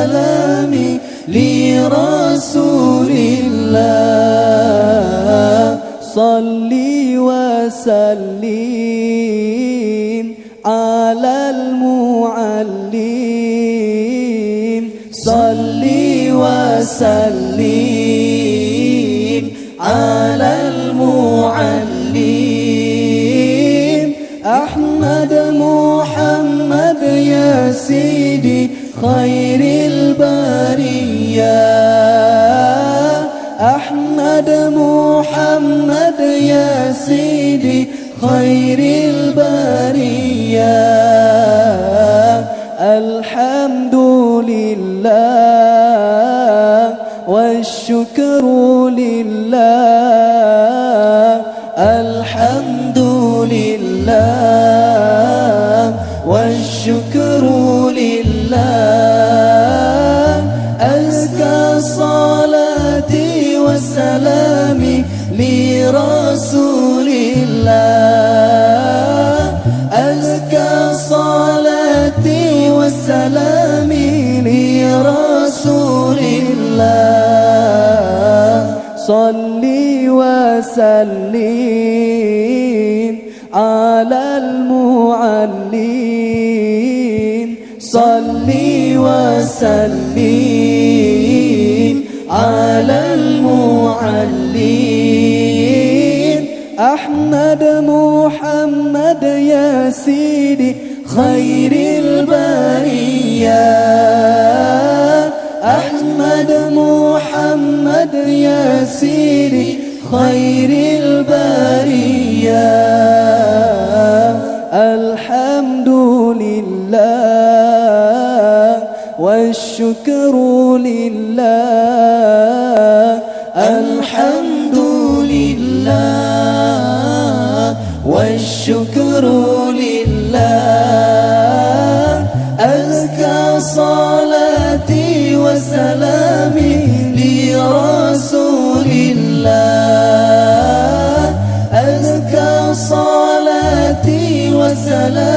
وسلامي لرسول الله. صلي وسلم على المعلم، صلي وسلم على المعلم. أحمد محمد يا سيدي خير البرية، أحمد محمد يا سيدي خير البرية. الحمد لله والشكر لله، الحمد لله والشكر لله. أزكى صلاتي وسلامي لرسول الله، أزكى صلاتي وسلامي لرسول الله. صلي وسلم على المعلم، صلي وسلم على المعلم. أحمد محمد يا سيدي خير البرية، أحمد محمد يا سيدي خير البرية. الحمد لله والشكر لله، الحمد لله والشكر لله. أزكى صلاتي وسلامي لرسول الله، أزكى صلاتي وسلامي